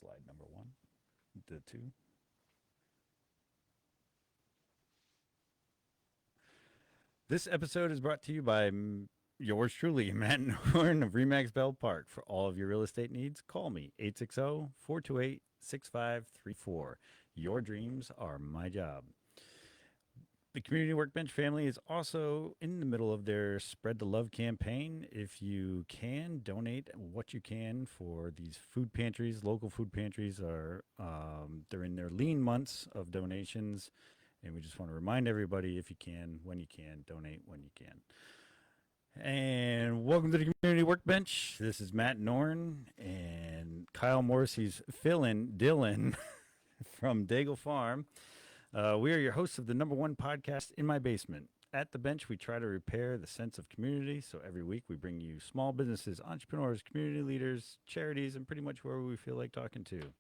slide number 1, the 2. This episode is brought to you by yours truly, Matt and Farmer of Remax Bell Park. For all of your real estate needs, call me 860-428-6534. Your dreams are my job. The Community Workbench family is also in the middle of their Spread the Love campaign. If you can, donate what you can for these food pantries. Local food pantries are they're in their lean months of donations, and we just want to remind everybody, if you can, when you can, donate when you can. And welcome to the Community Workbench. This is Matt Norn and Kyle Morrissey's fill-in Dillon from Daigle Farm. We are your hosts of the #1 podcast in my basement. At the bench, we try to repair the sense of community. So every week we bring you small businesses, entrepreneurs, community leaders, charities, and pretty much whoever we feel like talking to.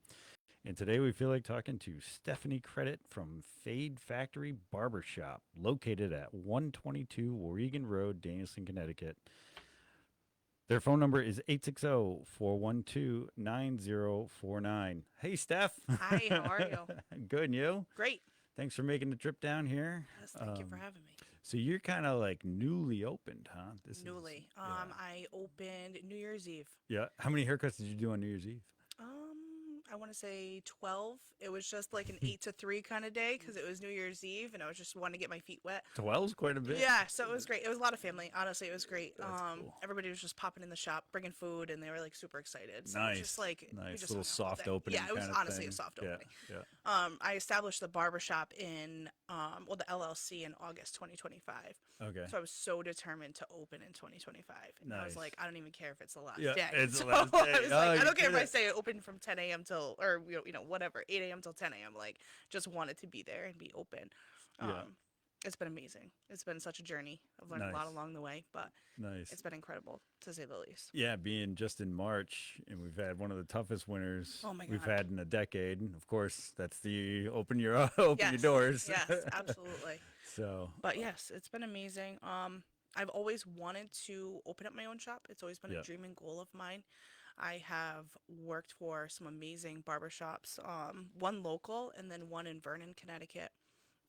And today we feel like talking to Stephanie Creditt from Fade Factory Barbershop, located at 122 Oregon Road, Danielson, Connecticut. Their phone number is 860-412-9049. Hey, Steph. Hi, how are you? Good, and you? Great. Thanks for making the trip down here. Yes, thank you for having me. So you're kind of like newly opened, huh? Newly. I opened New Year's Eve. Yeah. How many haircuts did you do on New Year's Eve? I want to say 12. It was just like an 8 to 3 kind of day because it was New Year's Eve and I was just wanting to get my feet wet. 12's quite a bit. Yeah, so it was great. It was a lot of family. Honestly, it was great. That's cool. Everybody was just popping in the shop, bringing food, and they were like super excited. So Nice. It was just like we Nice just little hung out all soft day. opening. Yeah, it was kind of honestly thing. a soft Yeah, opening. yeah. I established the barbershop in the LLC in August 2025. Okay. So I was so determined to open in 2025. And I was Nice. like, I don't even care if it's the last Yeah, day. it's the So last day. I was Oh, like, you I don't care did if I it. say open from 10 a.m. till, or, whatever, 8 a.m. till 10 a.m. Like, just wanted to be there and be open. Yeah. It's been amazing. It's been such a journey. I've learned a lot Nice. along the way, but Nice. it's been incredible, to say the least. Yeah, being just in March, and we've had one of the toughest winters Oh my we've God. had in a decade. Of course, that's the open your doors. Yes, absolutely. So, But yes, it's been amazing. I've always wanted to open up my own shop. It's always been Yeah. a dream and goal of mine. I have worked for some amazing barbershops, one local and then one in Vernon, Connecticut.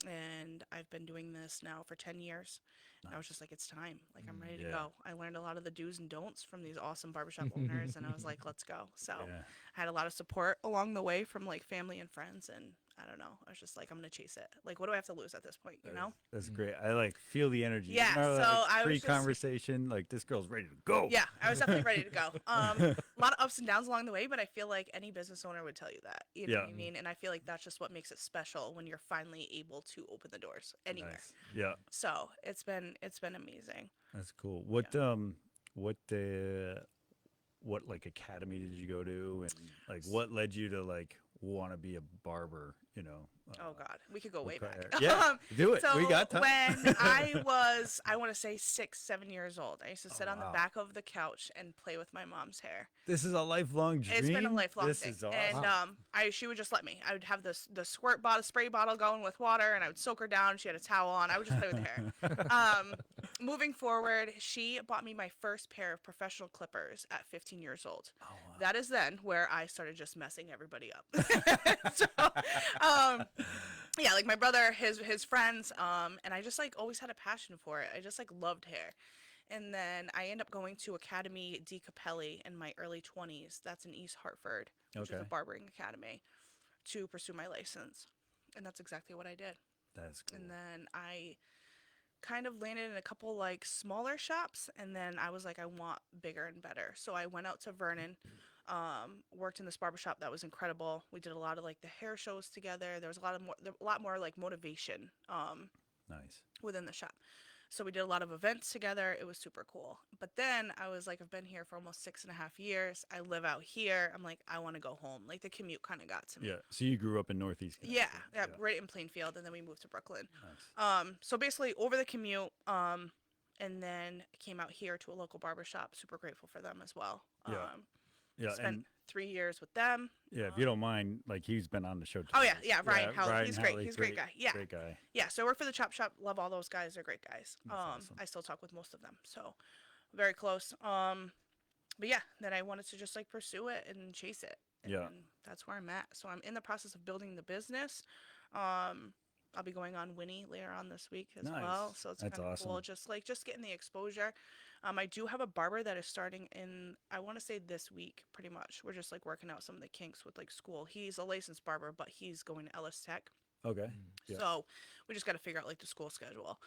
And I've been doing this now for 10 years. And I was just like, it's time. Like, I'm ready to yeah. go. I learned a lot of the do's and don'ts from these awesome barbershop owners. And I was like, let's go. So Yeah. I had a lot of support along the way from like family and friends. And I don't know. I was just like, I'm going to chase it. Like, what do I have to lose at this point? You know? That's great. I like feel the energy. Yeah, Remember, so like, I was just- pre-conversation, like this girl's ready to go. Yeah, I was definitely ready to go. A lot of ups and downs along the way, but I feel like any business owner would tell you that. You know Yeah. what I mean? And I feel like that's just what makes it special when you're finally able to open the doors anywhere. Nice. Yeah, So it's been amazing. that's cool. What like academy did you go to, and like what led you to like want to be a barber? Oh God, we could go way okay. back. Yeah, do it. So We got time. when I was, I want to say 6, 7 years old, I used to sit on the wow. back of the couch and play with my mom's hair. This is a lifelong dream. It's been a lifelong This thing. is awesome. And she would just let me. I would have the squirt bottle, spray bottle going with water, and I would soak her down. She had a towel on. I would just play with her. Moving forward, she bought me my first pair of professional clippers at 15 years old. Oh, wow. That is then where I started just messing everybody up. So, yeah, like my brother, his friends, and I just like always had a passion for it. I just like loved hair. And then I ended up going to Academy di Capelli in my early 20s. That's in East Hartford, which is Okay. a barbering academy, to pursue my license. And that's exactly what I did. That's cool. And then I kind of landed in a couple like smaller shops, and then I was like, I want bigger and better. So I went out to Vernon, worked in this barbershop that was incredible. We did a lot of like the hair shows together. There was a lot more like motivation Nice. within the shop. So we did a lot of events together. It was super cool. But then I was like, I've been here for almost 6.5 years. I live out here. I'm like, I want to go home. Like the commute kind of got to me. Yeah. So you grew up in Northeast Yeah, Connecticut. right in Plainfield, and then we moved to Brooklyn. Nice. So basically over the commute, and then came out here to a local barbershop. Super grateful for them as well. Yeah. Yeah. Spent And 3 years with them. yeah, if you don't mind, like he's been on the show. Oh twice. yeah, Ryan Howley. He's great. Howley, He's a great guy. Yeah. Great guy. Yeah, so I work for the Chop Shop. Love all those guys. They're great guys. That's awesome. I still talk with most of them. So very close. but yeah, then I wanted to just like pursue it and chase it. And Yeah. that's where I'm at. So I'm in the process of building the business. Um, I'll be going on Winnie later on this week as well. Nice. So it's That's kind of cool. awesome. Just getting the exposure. I do have a barber that is starting in, I want to say this week, pretty much. We're just like working out some of the kinks with like school. He's a licensed barber, but he's going to Ellis Tech. Okay. Mm. Yeah. So we just got to figure out like the school schedule.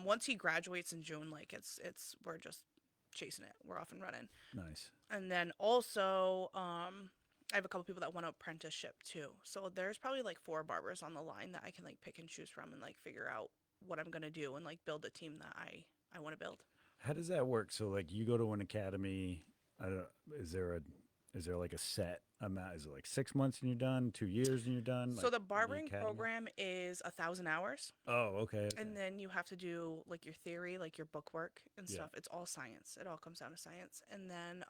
Once he graduates in June, like we're just chasing it. We're off and running. Nice. And then also, I have a couple people that want to apprenticeship too. So there's probably like 4 barbers on the line that I can like pick and choose from and like figure out what I'm gonna do and like build a team that I want to build. How does that work? So like you go to an academy, I don't is there a is there like a set amount? Is it like 6 months and you're done, 2 years and you're done? So Like the the barbering academy? program is 1,000 hours, Oh, okay. and then you have to do like your theory, like your book work and Yeah. stuff. It's all science. It all comes down to science. And then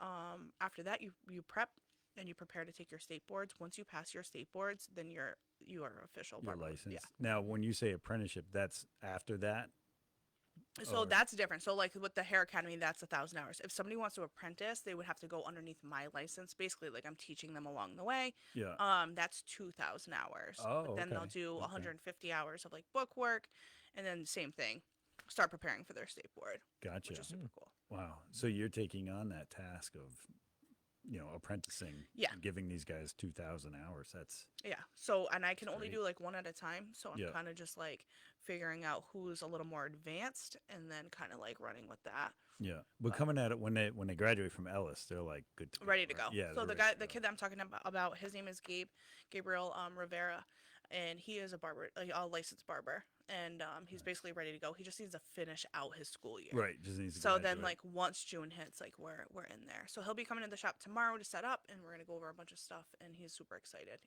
after that, you prep and you prepare to take your state boards. Once you pass your state boards, then you are official Your barber. license. Yeah. Now, when you say apprenticeship, that's after that? So Or that's different. So like with the hair academy, that's 1,000 hours. If somebody wants to apprentice, they would have to go underneath my license. Basically, like I'm teaching them along the way. yeah. That's 2,000 hours. Oh, But then they'll okay. do Okay. 150 hours of like book work, and then same thing, start preparing for their state board, Gotcha. which is super cool. Wow. So you're taking on that task of, apprenticing, Yeah. giving these guys 2,000 hours. That's Yeah. So and I can That's only great. do like one at a time. So I'm Yeah. kind of just like figuring out who's a little more advanced, and then kind of like running with that. yeah. But But coming at it when they graduate from Ellis, they're like good to go. ready to right? go. Yeah. So they're the ready to the go. kid that I'm talking about, his name is Gabriel Rivera, and he is a barber, like a licensed barber, and he's Nice. basically ready to go. He just needs to finish out his school year. Right. Just needs to So then, graduate. like once June hits, like we're in there. So he'll be coming to the shop tomorrow to set up, and we're gonna go over a bunch of stuff. And he's super excited,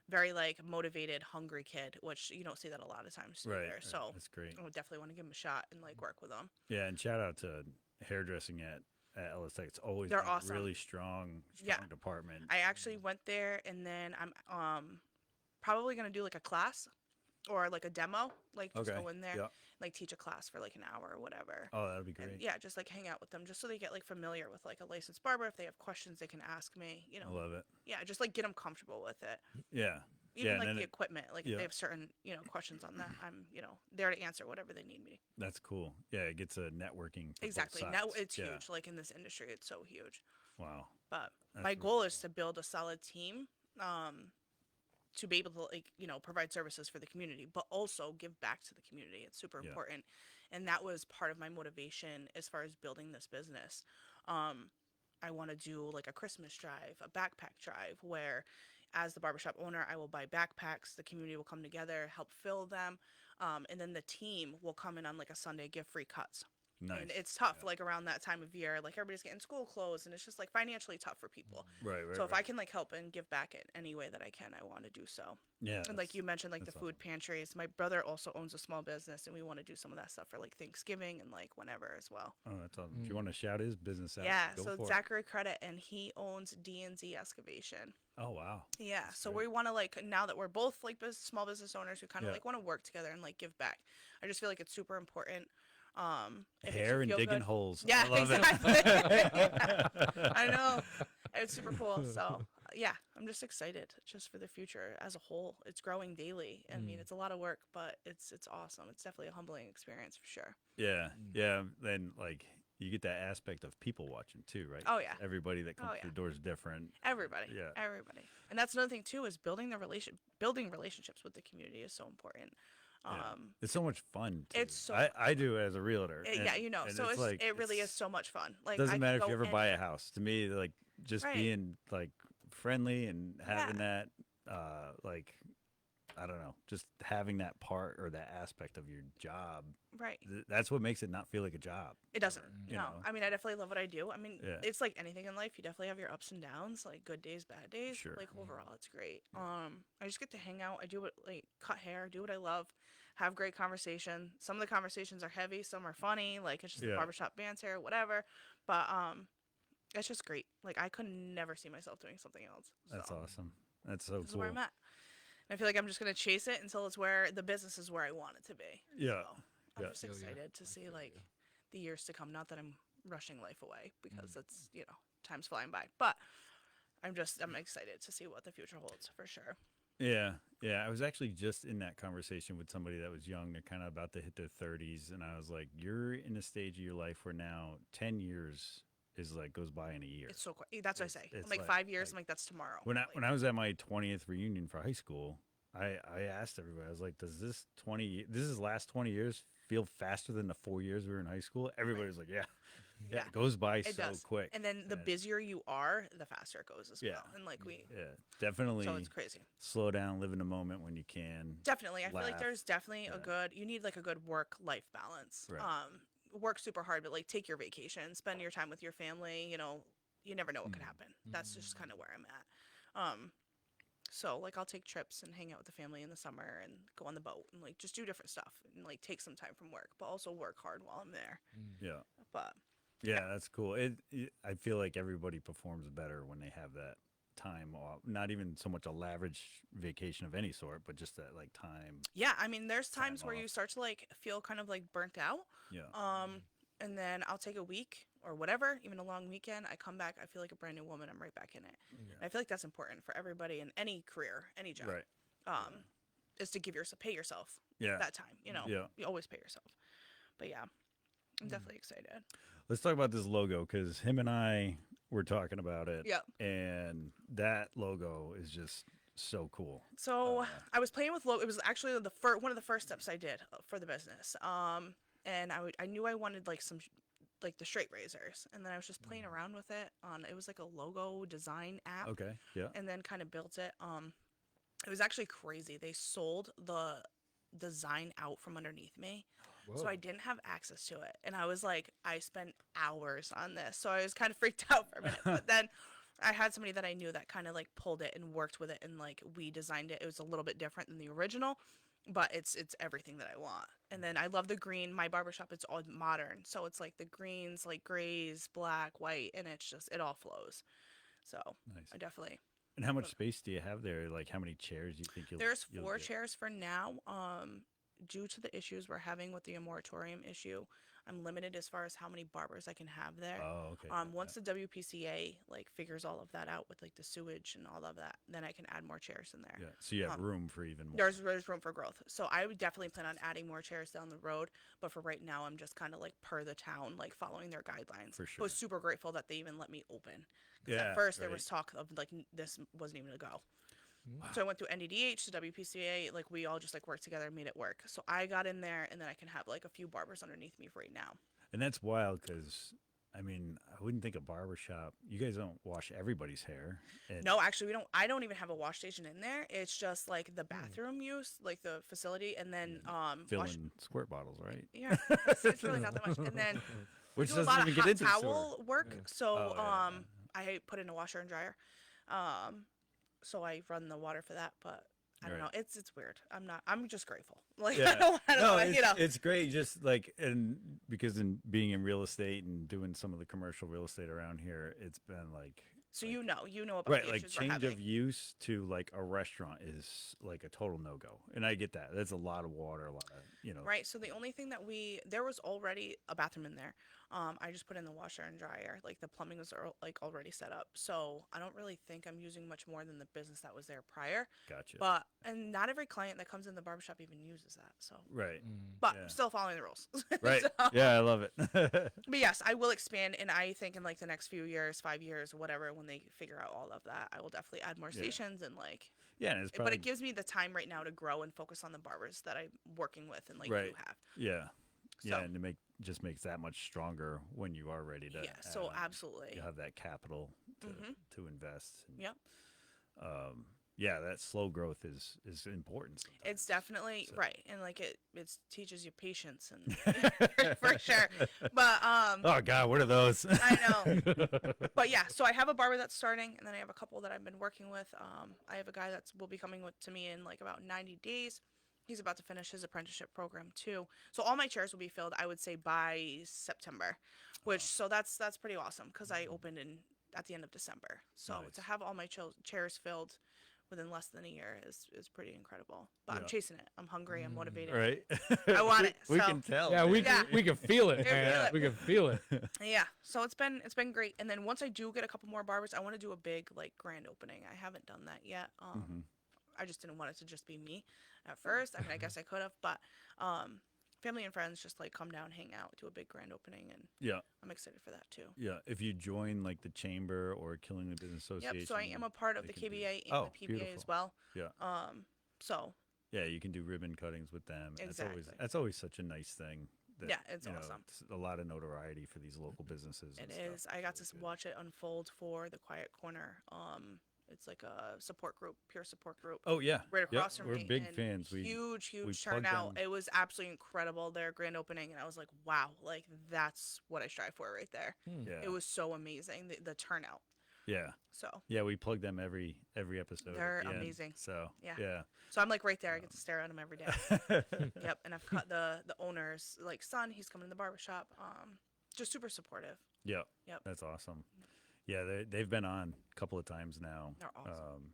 very like motivated, hungry kid, which you don't see that a lot of times Right. either. right. So That's great. I would definitely want to give him a shot and like work with him. Yeah. And shout out to hairdressing at Ellis Tech. It's always They're been a awesome. really strong Yeah. department. I actually went there, and then I'm probably gonna do like a class or like a demo, like just Okay. go in there, Yeah. like teach a class for like an hour or whatever. Oh, that'd be great. And yeah, just like hang out with them, just so they get like familiar with like a licensed barber. If they have questions, they can ask me. You I know, love it. yeah, just like get them comfortable with it. Yeah. Even and like then the equipment, like if yeah. they have certain questions on that, I'm there to answer whatever they need me. That's cool. Yeah. It gets a networking. For both Exactly. Now sides. it's Yeah. huge. Like in this industry, it's so huge. Wow. But That's my really goal is cool. to build a solid team. To be able to like provide services for the community, but also give back to the community. It's super Yeah. important, and that was part of my motivation as far as building this business. I want to do like a Christmas drive, a backpack drive, where as the barbershop owner, I will buy backpacks. The community will come together, help fill them, and then the team will come in on like a Sunday, give free cuts. Nice. And it's tough, Yeah. like around that time of year, like everybody's getting school clothes, and it's just like financially tough for people. Right. Right. So if I right. can like help and give back in any way that I can, I want to do so. Yeah. And like you mentioned, like the that's food awesome. pantries. My brother also owns a small business, and we want to do some of that stuff for like Thanksgiving and like whenever as well. Oh, that's awesome. If you want to shout his business out, Yeah, go so for it. Zachary Creditt, and he owns D&Z Excavation. Oh, wow. Yeah, That's so great. we want to like now that we're both like small business owners, we kind of Yeah. like want to work together and like give back. I just feel like it's super important. It makes you Hair and feel digging good. holes. Yeah, I love exactly. it. I know. It's super cool. So yeah, I'm just excited just for the future as a whole. It's growing daily. I mean, it's a lot of work, but it's awesome. It's definitely a humbling experience for sure. Yeah. Yeah. Then, like, you get that aspect of people watching too, right? Oh yeah, Everybody that comes Oh, yeah. through the door is different. everybody. Yeah. Everybody. And that's another thing too is building relationships with the community is so important. Yeah. It's so much fun. Too. It's so I do it as a realtor. yeah, and so it's, like it really is it's- so much fun. Like I Doesn't could matter if go you ever buy a anywhere. house. To me, like just Right. being like friendly and having that, like, I don't know, just having that part or that aspect of your job. Right. That's what makes it not feel like a job. It doesn't. You No. know? I mean, I definitely love what I do. I mean, Yeah. it's like anything in life. You definitely have your ups and downs, like good days, bad days. Sure. Like overall, it's great. I just get to hang out. I do what like cut hair, do what I love, have great conversation. Some of the conversations are heavy, some are funny. Like it's just Yeah. barbershop banter, whatever. But it's just great. Like I could never see myself doing something else. That's So, awesome. That's so This is cool. where I'm at. And I feel like I'm just gonna chase it until it's where the business is where I want it to be. Yeah. So I'm Yeah. just Oh, yeah. excited to I see feel like ya. the years to come. Not that I'm rushing life away because that's time's flying by. But I'm excited to see what the future holds for sure. Yeah, yeah. I was actually just in that conversation with somebody that was young. They're kind of about to hit their 30s, and I was like, "You're in a stage of your life where now 10 years is like goes by in a year." It's so quick. That's what I say. I'm It's like like 5 years. I'm like that's tomorrow. when I was at my 20th reunion for high school, I asked everybody. I was like, "Does this is last 20 years feel faster than the 4 years we were in high school?" Everybody Right. was like, "Yeah, yeah, Yeah, it goes by it so does. quick." And then the And busier you are, the faster it goes as yeah, well. And like we, yeah, so definitely it's crazy. slow down, live in the moment when you can, Definitely, I feel like laugh. there's definitely Yeah, a good. You need like a good work life balance. right. Work super hard, but like take your vacation, spend your time with your family. You never know what could happen. That's just kind of where I'm at. So like I'll take trips and hang out with the family in the summer and go on the boat and like just do different stuff and like take some time from work, but also work hard while I'm there. Yeah. But yeah, Yeah, that's cool. I feel like everybody performs better when they have that time off. Not even so much a lavish vacation of any sort, but just that like yeah. I mean, there's time times where off. you start to like feel kind of like burnt out. Yeah. And then I'll take a week or whatever, even a long weekend. I come back, I feel like a brand new woman. I'm right back in it. And I feel like that's important for everybody in any career, any job. Right. Is to pay yourself Yeah. that time. Yeah. You always pay yourself. But yeah, I'm definitely excited. Let's talk about this logo because him and I were talking about it. Yep. And that logo is just so cool. So I was playing with It was actually one of the first steps I did for the business. And I knew I wanted like some like the straight razors, and then I was just playing around with it on. It was like a logo design app, Okay. Yeah. and then kind of built it. It was actually crazy. They sold the design out from underneath me. So I didn't have access to it. And I was like, I spent hours on this. So I was kind of freaked out for a minute. But then I had somebody that I knew that kind of like pulled it and worked with it and like we designed it. It was a little bit different than the original, but it's everything that I want. And then I love the green. My barbershop, it's all modern. So it's like the greens, like grays, black, white, and it's just it all flows. So Nice. I definitely And how much space do you have there? Like how many chairs do you think there's you'll 4 get? chairs for now. Due to the issues we're having with the moratorium issue, I'm limited as far as how many barbers I can have there. Oh, okay. Once the WPCA like figures all of that out with like the sewage and all of that, then I can add more chairs in there. Yeah. So you have room for even more. There's room for growth. So I would definitely plan on adding more chairs down the road. But for right now, I'm just kind of like per the town, like following their guidelines. For I sure. was super grateful that they even let me open. 'Cause Yeah, at first there right. was talk of like this wasn't even a go. So I went through NDDH to WPCA, like we all just like worked together and made it work. So I got in there and then I can have like a few barbers underneath me for right now. And that's wild because, I mean, I wouldn't think a barber shop, you guys don't wash everybody's hair. And No, actually I don't even have a wash station in there. It's just like the bathroom use, like the facility and then fill in squirt bottles, right? yeah, it's really not that much. And then we Which do a doesn't lot of even get hot into the sewer. towel work. So Oh, yeah. I put in a washer and dryer. So I run the water for that, but I don't Right. know. It's weird. I'm just grateful. Like Yeah. I don't No, wanna, it's great. Just like, and because in being in real estate and doing some of the commercial real estate around here, it's been like, So you know about right, the like issues we're change having. of use to like a restaurant is like a total no go. And I get that. That's a lot of water, a lot of, Right. So the only thing that there was already a bathroom in there. I just put in the washer and dryer. Like the plumbing was like already set up. So I don't really think I'm using much more than the business that was there prior. Gotcha. And not every client that comes in the barbershop even uses that. So, Right. but Yeah. I'm still following the rules. Right. So- Yeah, I love it. But yes, I will expand, and I think in like the next few years, 5 years, whatever, when they figure out all of that, I will definitely add more Yeah. stations and like. Yeah, and it's But probably it gives me the time right now to grow and focus on the barbers that I'm working with and like Right. you have. yeah. So, Yeah, and to make just makes that much stronger when you are ready to yeah. add So on. absolutely. You have that capital to Mhm. to invest. And, Yep. yeah, that slow growth is important sometimes. It's definitely So- right, and like it teaches you patience and for sure. But Oh God, what are those? I know. But yeah, so I have a barber that's starting, and then I have a couple that I've been working with. I have a guy that will be coming to me in like about 90 days. He's about to finish his apprenticeship program too. So all my chairs will be filled, I would say, by September, which so that's pretty awesome because I opened in at the end of December. So Nice. to have all my chairs filled within less than a year is pretty incredible. But I'm Yeah. chasing it. I'm hungry. I'm motivated. Right. I want it, We so- can tell. Yeah, we man. can, we can feel it, Yeah, man. feel it. We can feel it. Yeah, so it's been great. And then once I do get a couple more barbers, I want to do a big like grand opening. I haven't done that yet. Mhm. I just didn't want it to just be me at first. I mean, I guess I could have, but family and friends just like come down, hang out, do a big grand opening, and Yeah. I'm excited for that too. Yeah. If you join like the chamber or Killing the Business Association. Yep. So I am a part of they the can do- KBA and Oh, the PBA as beautiful. well. Yeah. So Yeah, you can do ribbon cuttings with them. Exactly. That's always such a nice thing. That, Yeah, it's you know, awesome. it's a lot of notoriety for these local businesses. it and stuff. is. I got to It's really good. watch it unfold for the Quiet Corner. It's like a support group, peer support group. Oh yeah, Right Yep, across from we're me. big and fans. huge we plug turnout. them. It was absolutely incredible. Their grand opening, and I was like, wow, like that's what I strive for right there. Yeah, It was so amazing, the turnout. yeah, So yeah. We plug them every episode. at They're the end, amazing. So Yeah. yeah. so I'm like right there. I get to stare at them every day. Yep, and I've cut the owner's like son. He's coming to the barbershop. Just super supportive. Yep. Yep. That's awesome. Yeah, they've been on a couple of times now. They're awesome.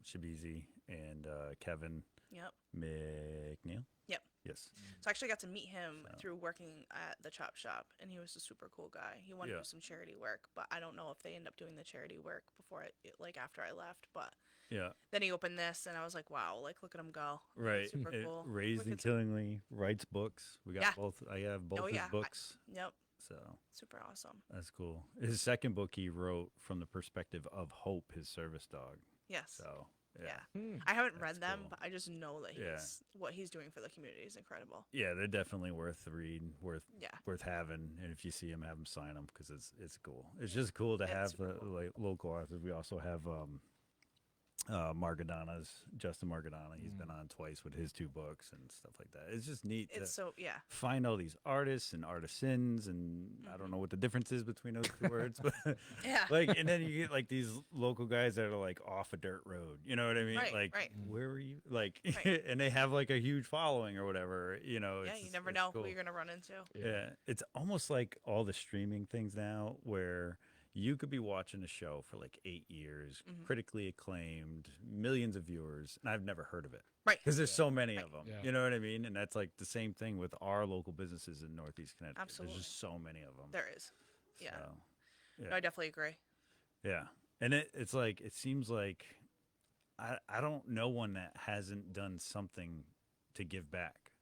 Shabizi and Kevin Yep. McNeil. Yep. Yes. So I actually got to meet him So- through working at the chop shop, and he was a super cool guy. He wanted Yeah. to do some charity work, but I don't know if they end up doing the charity work before like after I left. But Yeah. then he opened this, and I was like, wow, like look at him go. Like, Right. Super cool. Raised and Wicked- Killingly writes books. We got Yeah. both. I have both Oh, his yeah. books. Yep. So Super awesome. that's cool. His second book he wrote from the perspective of Hope, his service dog. Yes. So Yeah. Hmm. I haven't That's read them, cool. but I just know that Yeah. what he's doing for the community is incredible. yeah, they're definitely worth the read, Yeah. worth having. And if you see them, have them sign them because it's cool. It's just cool to It's have super the cool. like local authors. We also have Margadana's Justin Margadana. He's been on twice with his two books and stuff like that. It's just neat to It's so yeah. find all these artists and artisans, and I don't know what the difference is between those two words, but Yeah. like, and then you get like these local guys that are like off a dirt road. You know what I mean? Right, Like, right. where were you? Like, Right. and they have like a huge following or whatever. You know? Yeah, it's you just- never it's know cool. who you're gonna run into. Yeah, it's almost like all the streaming things now where you could be watching a show for like 8 years, Mhm. critically acclaimed, millions of viewers, and I've never heard of it. Right. Because there's so many Right. of them. Yeah. You know what I mean? And that's like the same thing with our local businesses in Northeast Connecticut. Absolutely. There's just so many of them. There is. Yeah. So, No, I definitely agree. yeah. And it's like, it seems like I don't know one that hasn't done something to give back.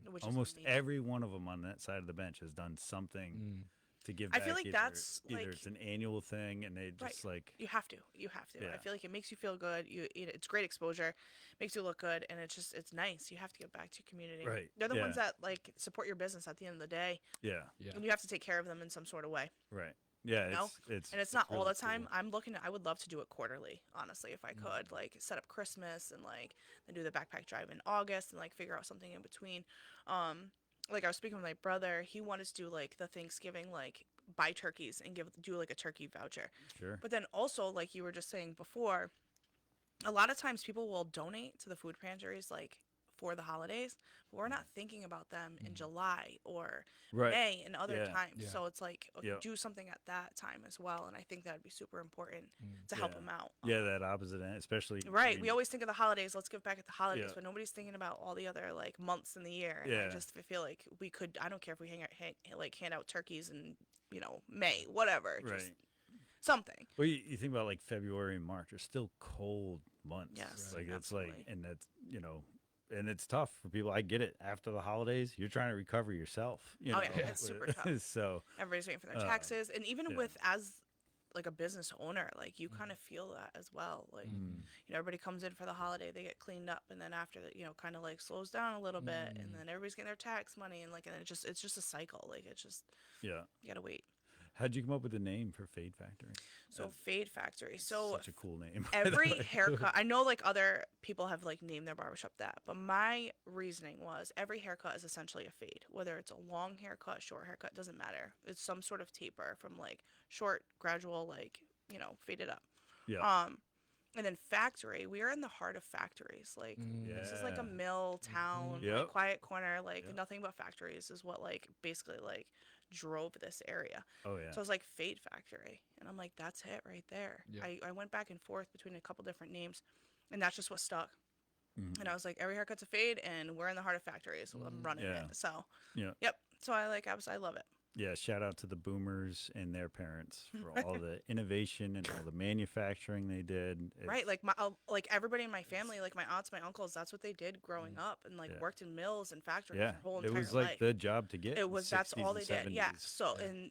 Which Almost is amazing. every one of them on that side of the bench has done something to give I back. feel like either, that's, either like- it's an annual thing and they just like You have to. You have to. I Yeah. feel like it makes you feel good. It's great exposure, makes you look good, and it's nice. You have to give back to your community. Right, They're the yeah. ones that like support your business at the end of the day, yeah, Yeah. and you have to take care of them in some sort of way. right. Yeah, You know? it's And it's not all really the time. cool. I'm looking. I would love to do it quarterly, honestly, if I could. Like set up Christmas and like then do the backpack drive in August and like figure out something in between. Like I was speaking with my brother. He wanted to do like the Thanksgiving like buy turkeys and do like a turkey voucher. Sure. But then also, like you were just saying before, a lot of times people will donate to the food pantries like for the holidays, but we're not thinking about them in July or Right. May and other Yeah. times. Yeah. So it's like Yeah. do something at that time as well, and I think that'd be super important to help Yeah. them out. Yeah, that opposite end, especially Right. I We mean, always think of the holidays. Let's give back at the holidays, Yeah. but nobody's thinking about all the other like months in the year. And Yeah. I just feel like we could. I don't care if we hand out turkeys in May, whatever. Just Right. something. Well, you think about like February and March are still cold months. Yes, Like it's absolutely. like, and that's and it's tough for people. I get it. After the holidays, you're trying to recover yourself. You Oh, know? yeah, it's super tough. So Everybody's waiting for their Uh, taxes, and even yeah. with as like a business owner, like you kind of feel that as well. Like everybody comes in for the holiday, they get cleaned up, and then after that, kind of like slows down a little bit, and then everybody's getting their tax money, and like, and it's just a cycle. Like it's just yeah. you gotta wait. How'd you come up with the name for Fade Factory? So Fade Factory. So Such a cool name. by the every way. haircut, I know like other people have like named their barbershop that, but my reasoning was every haircut is essentially a fade. Whether it's a long haircut, short haircut, doesn't matter. It's some sort of taper from like short, gradual, like, faded up. Yeah. And then factory, we are in the heart of factories. Like this is like a Yeah. mill town, Yep. like quiet corner, like Yep. nothing but factories is what like basically like drove this area. Oh yeah. So I was like Fade Factory, and I'm like, that's it right there. Yeah. I went back and forth between a couple different names. and that's just what stuck. And I was like, every haircut's a fade, and we're in the heart of factories, so I'm running Yeah. it. So, Yeah. yep. So I love it. Yeah, shout out to the boomers and their parents for all the innovation and all the manufacturing they did. Right, like like everybody in my family, like my aunts, my uncles, that's what they did growing up, and like Yeah. worked in mills and factories Yeah, their whole it entire was like life. the job to get It in the was that's 60s all and they did. Yeah. 70s. So, Yeah. and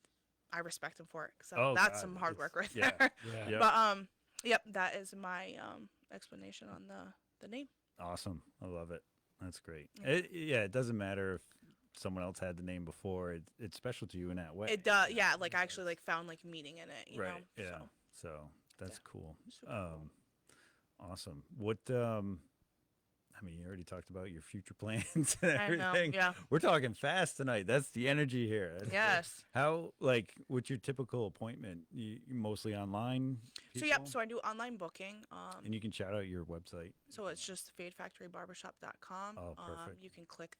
I respect them for it. So Oh that's God, some hard work right yeah, there. Yeah. yeah, But yep, that is my explanation on the name. awesome. I love it. That's great. Yeah. Yeah, it doesn't matter if someone else had the name before. It's special to you in that way. It does. Yeah, like I actually like found like meaning in it. You Right. know. Yeah. So, So that's yeah, cool. super cool. Awesome. What I mean, you already talked about your future plans and I know. everything. Yeah. We're talking fast tonight. That's the energy here. That's Yes. How, like, what's your typical appointment? You mostly online? So yep. people? So I do online booking. And you can shout out your website. So it's just fadefactorybarbershop.com. Oh, perfect. You can click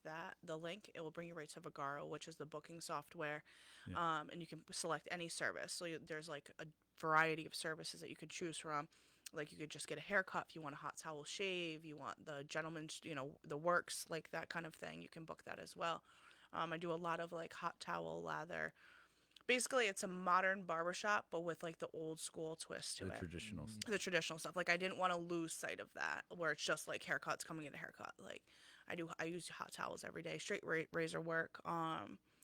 the link. It will bring you right to Vagaro, which is the booking software. Yeah. And you can select any service. So there's like a variety of services that you could choose from. Like you could just get a haircut if you want a hot towel shave, you want the gentleman's, the works, like that kind of thing. You can book that as well. I do a lot of like hot towel, lather. Basically, it's a modern barbershop, but with like the old school twist to The it. traditional stuff. The traditional stuff. Like I didn't want to lose sight of that, where it's just like haircuts coming in a haircut. Like I use hot towels every day, straight razor work.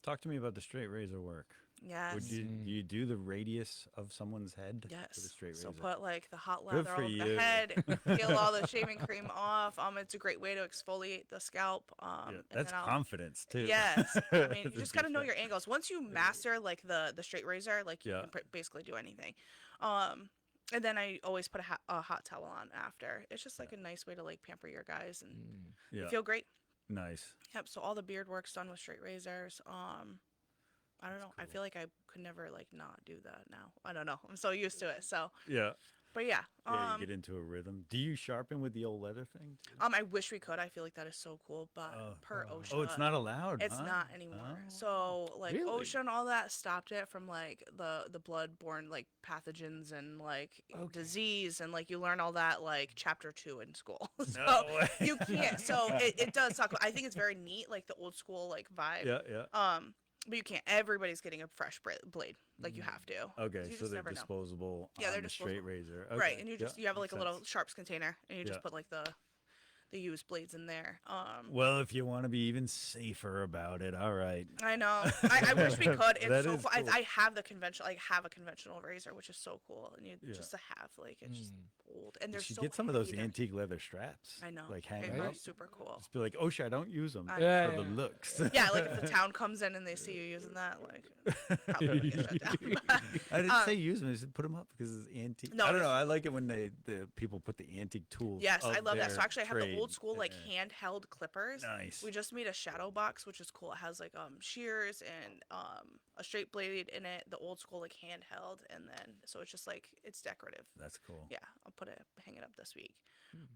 Talk to me about the straight razor work. Yes. Would you do the radius of someone's head with a Yes. straight razor? So put like the hot Good lather for all over you. the head, peel all the shaving cream off. It's a great way to exfoliate the scalp. Yeah, And that's then I'll, confidence too. yes. I mean, you To just be got to know fair. your angles. Once you master like the straight razor, like you Yeah. can basically do anything. And then I always put a hot towel on after. It's just like a nice way to like pamper your guys and you Yeah. feel great. Nice. Yep. So all the beard work's done with straight razors. I don't know. I feel like I could never like not do that now. I don't know. I'm so used to it. So, Yeah. but yeah. Yeah, you get into a rhythm. Do you sharpen with the old leather thing? Too? I wish we could. I feel like that is so cool, but per OSHA, Oh, it's not allowed. it's huh? not anymore. Oh. So like Really? OSHA and all that stopped it from like the blood-borne like pathogens and like disease, and like you learn all that like chapter 2 in school. So No way. you can't. So it does suck. I think it's very neat, like the old school like vibe. Yeah, yeah. But you can't. Everybody's getting a fresh blade. Like you have to. Okay, You so just they're never know. disposable. Yeah, on they're the straight disposable. razor. Right, Okay, and you yeah, just you have like makes a little sense. sharps container, and you just Yeah. put like the used blades in there. Well, if you want to be even safer about it, all right. I know. I wish we could. It's That so is cool. cool. I have the conventional. I have a conventional razor, which is so cool, and just to have like it's just old, and You they're should so get some of those heavy, they're- antique leather straps. I know. Like They're hanging up. super cool. Just be like, oh shit, I don't use them I for know. the Yeah. looks. Yeah, like if the town comes in and they see you using that, like probably gonna get shut down. I didn't say use them. I said put them up because it's antique. No, I don't know. it's- I like it when the people put the antique tools. Yes, I of love that. So their actually, I have the old trade. school like Yeah. handheld clippers. Nice. We just made a shadow box, which is cool. It has like shears and a straight blade in it. The old school like handheld, and then so it's just like it's decorative. That's cool. Yeah, I'll hang it up this week.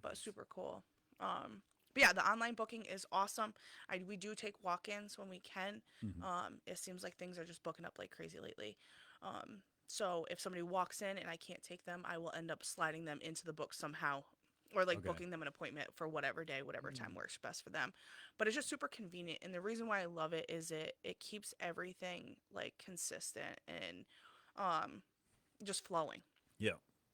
But super cool. But yeah, the online booking is awesome. We do take walk-ins when we can. It seems like things are just booking up like crazy lately. So if somebody walks in and I can't take them, I will end up sliding them into the book somehow, or like Okay. booking them an appointment for whatever day, whatever time works best for them. But it's just super convenient, and the reason why I love it is it keeps everything like consistent and just flowing. Yeah.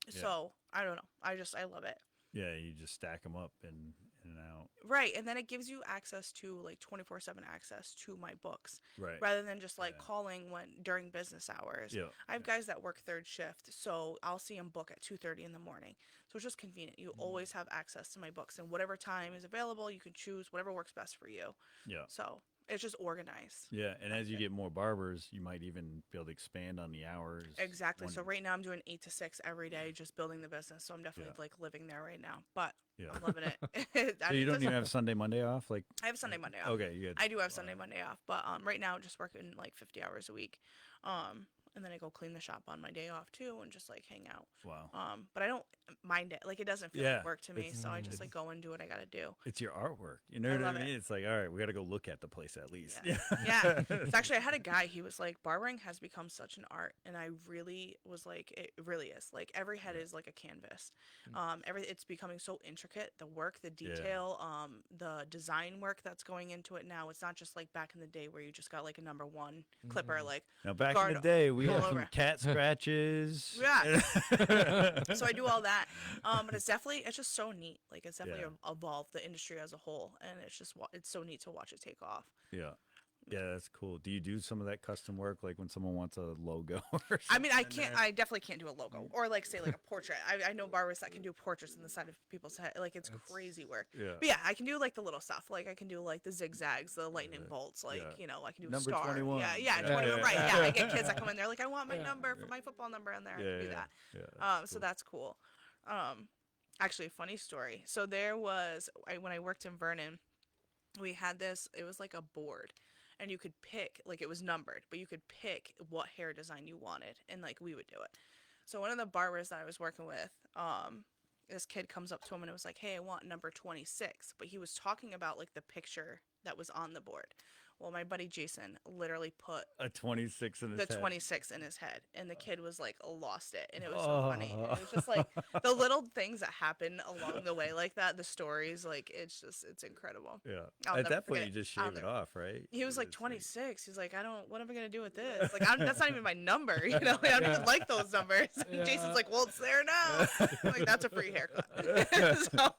Yeah. So I don't know. I love it. Yeah. You just stack them up and in and out. Right, and then it gives you access to like 24/7 access to my books, Right. rather than just like Yeah. calling during business hours. Yeah. I have guys that work third shift, so I'll see them book at 2:30 in the morning. So it's just convenient. You always have access to my books, and whatever time is available, you can choose whatever works best for you. Yeah. So it's just organized. Yeah. And as you get more barbers, you might even be able to expand on the hours. Exactly. So when- right now I'm doing 8 to 6 every day, just building the business. So I'm definitely Yeah. like living there right now, but Yeah. I'm loving it. So you don't even have Sunday, Monday off? Like, I have Sunday, Monday off. okay, you had, I do have Sunday, Monday off, but right now just working like 50 hours a week. and then I go clean the shop on my day off too, and just like hang out. Wow. But I don't mind it. Like it doesn't feel Yeah, like work to me, it's so I just like go and do what I gotta do. it's your artwork. You know I what I love mean? it. It's like, all right, we got to go look at the place at least. Yeah. Yeah. It's actually, I had a guy, he was like, barbering has become such an art. And I really was like, it really is. Like every head is like a canvas. It's becoming so intricate. The work, the Yeah. detail, the design work that's going into it now. It's not just like back in the day where you just got like a number one clipper, like Now, back in guard the day, we all had some over. cat scratches. Yeah. So I do all that. But it's just so neat. Like it's definitely Yeah. evolved the industry as a whole. And it's just, it's so neat to watch it take off. Yeah. Yeah, that's cool. Do you do some of that custom work, like when someone wants a logo or something? I mean, I in can't. there? I definitely can't do a logo or like say like a portrait. I know barbers that can do portraits in the side of people's head. Like it's crazy work. Yeah. But yeah, I can do like the little stuff. Like I can do like the zigzags, the lightning bolts. Like I can do Number a star. 21. Yeah, Yeah. 21. Yeah. Right. Yeah, I get kids that come in there like I want my number for my football number in there. I can do that. Yeah, that's So cool. that's cool. Actually, funny story. So there was when I worked in Vernon, we had this. It was like a board, and you could pick, like it was numbered, but you could pick what hair design you wanted, and like we would do it. So one of the barbers that I was working with, this kid comes up to him and it was like, "Hey, I want number 26," but he was talking about like the picture that was on the board. Well, my buddy Jason literally put A 26 in his the head. 26 in his head, and the kid was like lost it, and it was so funny. And it was just like the little things that happen along the way, like that, the stories, like it's incredible. Yeah. I'll At never that point, forget you it. just I'll shave it never- off, right? He was like It's 26. He's like, what am I gonna do with this? Like, that's not even my number. I don't even like those numbers. And Jason's like, well, it's there now. I'm like, that's a free haircut. So,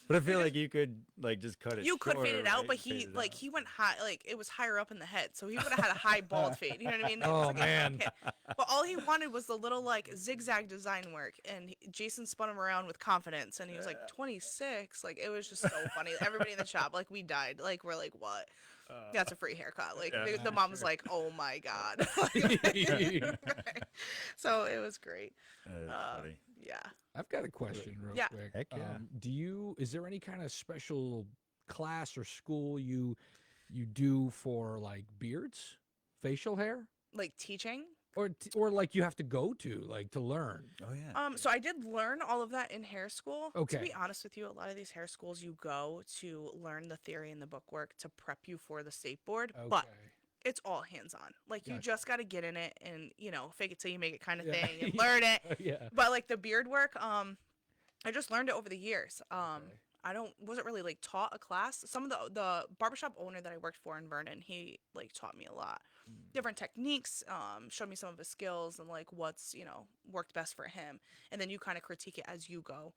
But I feel like you could like just cut it. you could fade shorter, it out, right? but Fade it out. he went high, like it was higher up in the head, so he would have had a high bald fade. You know what I mean? It was Oh, like a man. hit. But all he wanted was the little like zigzag design work, and Jason spun him around with confidence, and he was like 26. Like it was just so funny. Everybody in the shop, like we died. Like we're like, what? That's a free haircut. Like Yeah. the mom was like, oh my god. Right. So it was great. Funny. Yeah. I've got a question real Yeah. quick. Heck yeah. Is there any kind of special class or school you do for like beards, facial hair, Like teaching. or like you have to go to like to learn? Oh yeah. So I did learn all of that in hair school. To Okay. be honest with you, a lot of these hair schools you go to learn the theory and the bookwork to prep you for the state board, but it's all hands on. Like you Gotcha. just got to get in it and fake it till you make it kind of Yeah. thing and learn it. Yeah. But like the beard work, I just learned it over the years. I wasn't really like taught a class. Some of the barbershop owner that I worked for in Vernon, he like taught me a lot. Different techniques, showed me some of his skills and like what's, worked best for him. And then you kind of critique it as you go.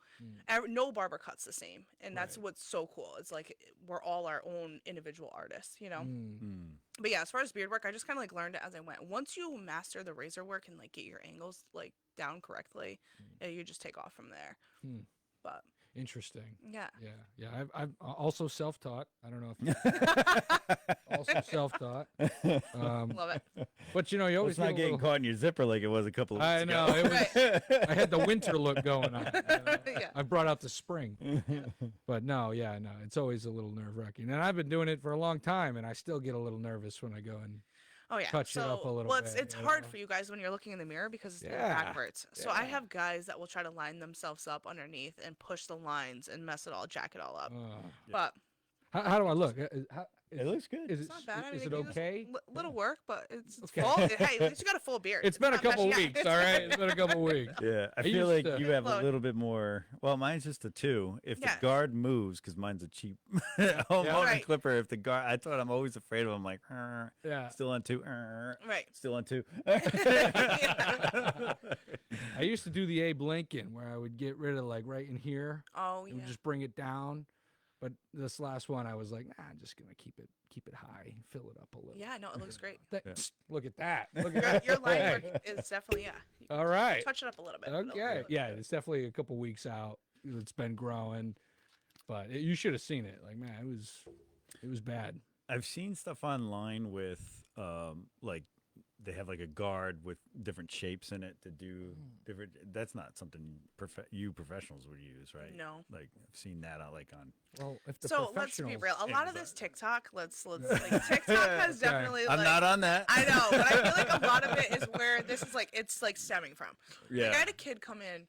No barber cuts the same. And that's Right. what's so cool. It's like we're all our own individual artists. Mm. But yeah, as far as beard work, I just kind of like learned it as I went. Once you master the razor work and like get your angles like down correctly, you just take off from there. Hmm. But Interesting. yeah. Yeah. I've also self-taught. I don't know if also self-taught. Love it. But you always It's not get a getting little- caught in your zipper like it was a couple of I weeks know ago. it was. I had the winter look going on. Yeah. I brought out the spring. But no, it's always a little nerve-wracking. And I've been doing it for a long time, and I still get a little nervous when I go and Oh yeah. touch it up a little well, bit, it's you hard know? for you guys when you're looking in the mirror because it's Yeah, backwards. So I yeah. have guys that will try to line themselves up underneath and push the lines and mess it all, jack it all up. But How do I look? It looks good. Is it's not bad. I mean, is it it gives us okay? Little work, but it's Okay. full. Hey, at least you got a full beard. It's been a not couple messy. Yeah, weeks, all right? It's been a couple weeks. Yeah, I I feel used like to- you have a Look. little bit more. Well, mine's just a 2. If Yeah. the guard moves, because mine's a cheap home Yeah. mountain Right. clipper. If the guard, I thought I'm always afraid of. I'm like, Yeah. still on 2, Right. still on 2. I used to do the Abe Lincoln where I would get rid of like right in here Oh and yeah. just bring it down. But this last one, I was like, nah, I'm just gonna keep it high, fill it up a little. Yeah. No, it looks great. Look at that. Look at Your that. line work is definitely you All right. touch it up a little bit. It'll Okay. look Yeah, good. it's definitely a couple weeks out. It's been growing, but you should have seen it. Like, man, it was bad. I've seen stuff online with like they have like a guard with different shapes in it to do different. That's not something you professionals would use, right? No. Like I've seen that on Well, if the So let's be professionals, real. A lot of this Amazon. TikTok, let's like TikTok has Okay. definitely I'm like not on that. I know, but I feel like a lot of it is where this is like it's like stemming from. Yeah. Like I had a kid come in,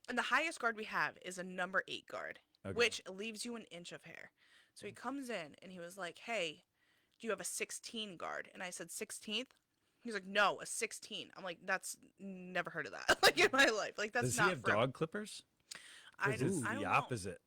and the highest guard we have is a number 8 guard, Okay. which leaves you an inch of hair. So he comes in and he was like, "Hey, do you have a 16 guard?" And I said, "16th." He's like, "No, a 16." I'm like, "That's never heard of that like in my life. Like that's Does not he have for dog clippers? I, 'Cause it's I the don't know. opposite.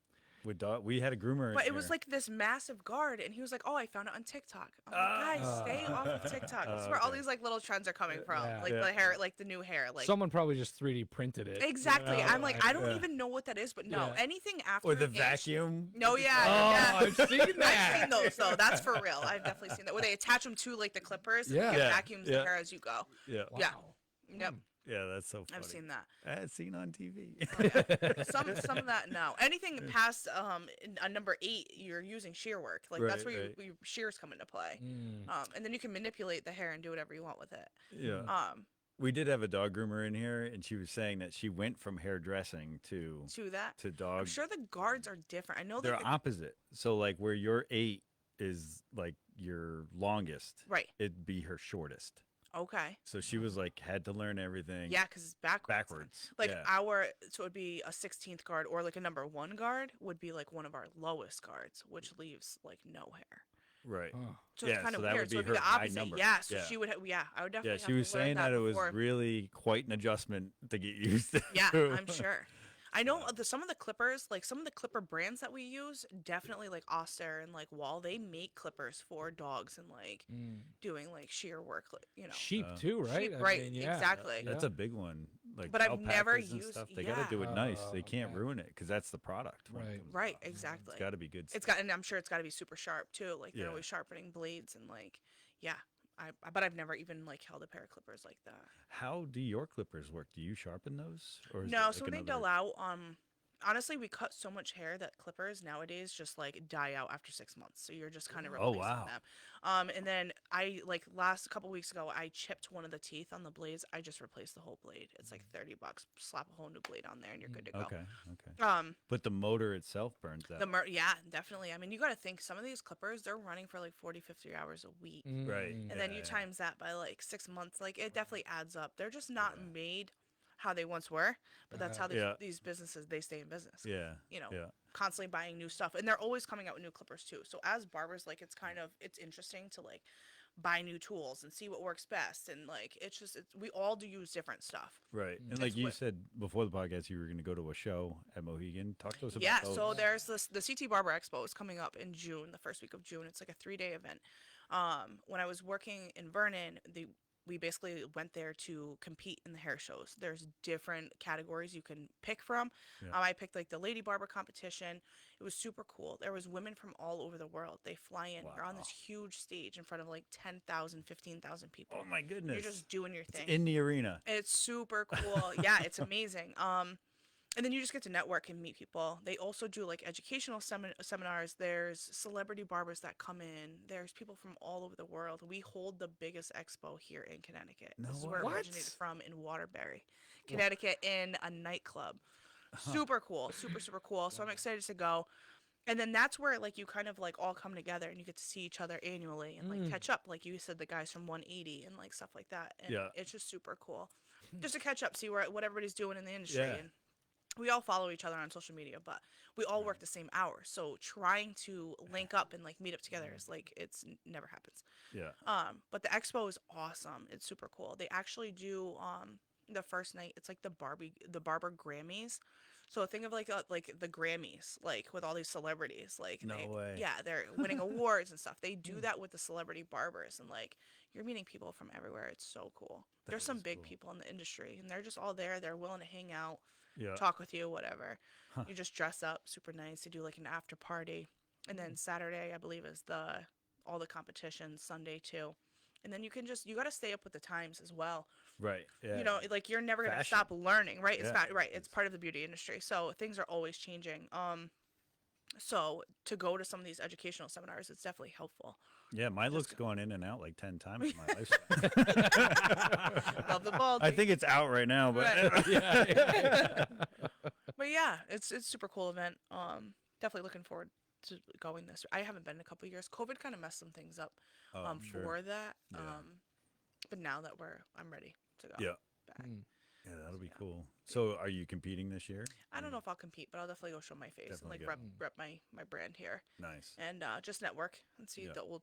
With dog, we had a groomer. But in it was here. like this massive guard, and he was like, "Oh, I found it on TikTok." I'm like, "Guys, stay off of TikTok. This is where all Okay. these like little trends are coming from, Yeah. like Yeah. the hair, like the new hair, like someone probably just 3D printed it. exactly." Yeah, I'm like, I don't yeah. even know what that is, but no, Yeah. anything after or the an inch- vacuum. No, yeah, Oh, yeah. I've seen that. I've seen those though. That's for real. I've definitely seen that where they attach them to like the clippers and Yeah. it Yeah, vacuums the yeah. hair as you go. Yeah. Yeah. Wow. Yep, Yeah, that's so funny. I've seen that. As seen on TV. Some of that no. Anything past a number 8, you're using shear work. Like that's Right, where right. your shears come into play. Mm. And then you can manipulate the hair and do whatever you want with it. Yeah. Um, We did have a dog groomer in here, and she was saying that she went from hairdressing to to that. dog. I'm sure the guards are different. I know They're that opposite. So like where your 8 is like your longest, right. it'd be her shortest. Okay. So she was like had to learn everything. Yeah, because it's backwards. Backwards. Like yeah. so it'd be a 16th guard or like a number 1 guard would be like one of our lowest guards, which leaves like no hair. Right. Oh. So Yeah, it's kind so of that weird. would So be it'd be the her high opposite. number. Yeah. So Yeah. she would. Yeah, I would definitely. Yeah, she have was to learn saying that it was before. really quite an adjustment to get used to. Yeah, I'm sure. I know some of the clippers, like some of the clipper brands that we use, definitely like Oster and like Wall, they make clippers for dogs and like Mm. doing like shear work, you know. Sheep too, right? Sheep, I right, mean, yeah. exactly. That's Yeah. a big one. Like But I've never alpacas and used- stuff. They yeah. got to do it nice. Oh, They can't okay. ruin it because that's the product. when it Right. comes Right, out. exactly. It's got to be good. It's got, and I'm sure it's got to be super sharp too. Like they're Yeah. always sharpening blades and like, yeah. But I've never even like held a pair of clippers like that. How do your clippers work? Do you sharpen those, or is it No, like so when they another- dull out, honestly, we cut so much hair that clippers nowadays just like die out after 6 months. So you're just kind of Oh, replacing wow. them. And then I like last couple weeks ago, I chipped one of the teeth on the blades. I just replaced the whole blade. It's like $30. Slap a whole new blade on there, and you're good to go. Okay. Okay. But the motor itself burns out. Yeah, definitely. I mean, you got to think some of these clippers, they're running for like 40, 50 hours a week. Right. Mm. And then you Yeah. times that by like 6 months, like it definitely adds up. They're just not Yeah. made how they once were, but that's how Yeah. these businesses, they stay in business. Yeah. You know, Yeah. constantly buying new stuff, and they're always coming out with new clippers too. So as barbers, like it's interesting to like buy new tools and see what works best, and like we all do use different stuff. Right. And It's like you what- said before the podcast, you were going to go to a show at Mohegan. Talk to us about Yeah, those. so there's the CT Barber Expo is coming up in June, the first week of June. It's like a 3-day event. When I was working in Vernon, we basically went there to compete in the hair shows. There's different categories you can pick from. Yeah. I picked like the lady barber competition. It was super cool. There was women from all over the world. They fly in. You're on this Wow. huge stage in front of like 10,000, 15,000 people. Oh my goodness. You're just doing your It's thing. in the arena. It's super cool. Yeah, it's amazing. And then you just get to network and meet people. They also do like educational seminars. There's celebrity barbers that come in. There's people from all over the world. We hold the biggest expo here in Connecticut. No This is where it way. originated from, in Waterbury, Connecticut, in a nightclub. Super cool. Super cool. So I'm excited to go. And then that's where like you kind of like all come together and you get to see each other annually and like catch up, like you said, the guys from 180 and like stuff like that. And Yeah. it's just super cool. Just to catch up, see what everybody's doing in the industry. Yeah. And we all follow each other on social media, but we all work the same hours. So trying to link up and like meet up together is like never happens. Yeah. But the expo is awesome. It's super cool. They actually do the first night. It's like the Barber Grammys. So think of like the Grammys, like with all these celebrities, like No way. yeah, they're winning awards and stuff. They do that with the celebrity barbers, and like you're meeting people from everywhere. It's so cool. There's some is big cool. people in the industry, and they're just all there. They're willing to hang out, Yeah. talk with you, whatever. You just dress up super nice. They do like an after party, and then Saturday I believe is all the competitions. Sunday too, and then you got to stay up with the times as well. Right. Yeah. You know, like you're never gonna Fashion. stop learning, right? It's Yeah. not right. It's part of the beauty industry, so things are always changing. So to go to some of these educational seminars, it's definitely helpful. Yeah, my looks go- gone in and out like 10 times in my life. Love the bald. I think it's out right now, but Right. Yeah. But yeah, it's super cool event. Definitely looking forward to going this. I haven't been in a couple years. COVID kind of messed some things up oh, I'm sure. for that. Yeah. But now that I'm ready to go Yeah. back. Mm. Yeah, that'll be Yeah. cool. So, are you competing this year? I don't know if I'll compete, but I'll definitely go show my face Definitely and go. like rep my brand here Nice. and just network and see Yeah. the old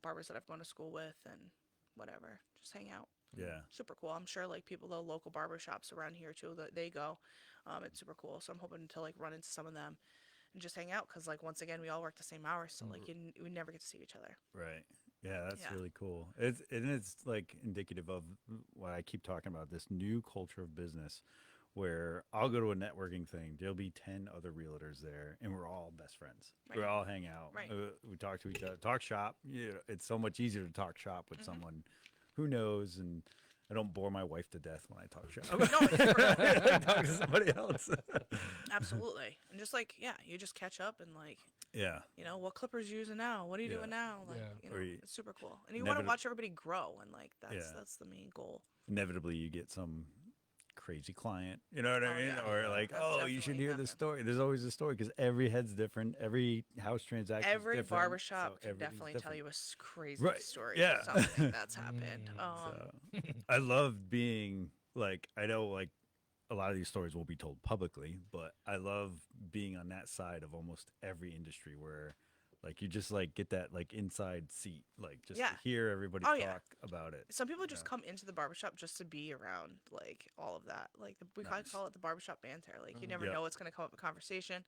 barbers that I've gone to school with and whatever. Just hang out. Yeah. Super cool. I'm sure like the local barbershops around here too that they go. It's super cool. So I'm hoping to like run into some of them and just hang out because like once again we all work the same hours, so like we never get to see each other. Right. Yeah, that's Yeah. really cool. It's like indicative of what I keep talking about, this new culture of business where I'll go to a networking thing, there'll be 10 other realtors there and we're all best friends. We Right. all hang out. Right. We talk to each other, talk shop. It's so much easier to talk shop with someone who knows, and I don't bore my wife to death when I talk shop. No, it's super- I talk to somebody else. absolutely. And just like you just catch up and like Yeah. what clippers you using now? What are you Yeah. doing now? Like, Yeah. Or you- it's super cool. And you want to Never- watch everybody grow and like Yeah. that's the main goal. Inevitably you get some crazy client, you know what I Oh, mean? yeah. Or like, That's oh, you should definitely hear this happened. story. There's always a story because every head's different. Every house transaction Every is different. barbershop so can everything's definitely tell different. you a crazy Right, story yeah. of something that's happened. So, I love being like, I know like a lot of these stories will be told publicly, but I love being on that side of almost every industry where like you just like get that like inside seat, like just Yeah. to hear everybody Oh, talk yeah. about it. Some people just Yeah. come into the barbershop just to be around like all of that. Like we Nice. call it the barbershop banter. Like you never Yeah. know what's gonna come up in conversation.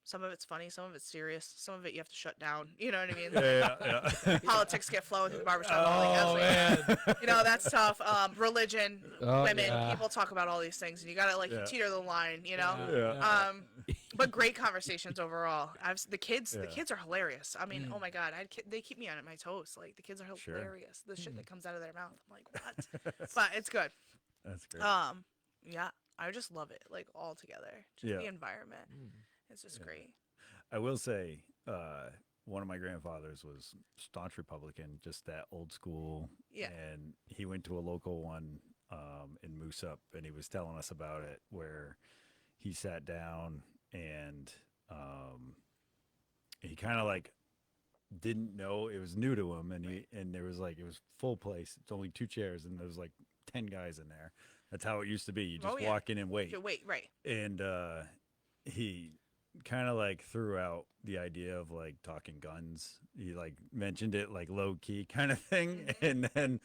Some of it's funny, some of it's serious, some of it you have to shut down. You know what I mean? Yeah. Politics get flowing through the barbershop. Oh, That's tough. Religion, Oh, women, yeah. people talk about all these things, and you gotta like Yeah. teeter the line. Yeah. But great conversations overall. The kids Yeah. are hilarious. I mean, oh my god, they keep me on my toes. Like the kids are Sure. hilarious. The shit that comes out of their mouth, I'm like, what? But it's good. That's great. Yeah, I just love it. Like all together, just Yeah. the environment. It's just great. I will say, one of my grandfathers was staunch Republican, just that old school. Yeah. And he went to a local one in Moose Up, and he was telling us about it, where he sat down and he kind of like didn't know, it was new to him, and there was like, it was full place. It's only 2 chairs, and there was like 10 guys in there. That's how it used to be. You just Oh, yeah. walk in and wait. You wait, right? And he kind of like threw out the idea of like talking guns. He like mentioned it like low key kind of thing, and then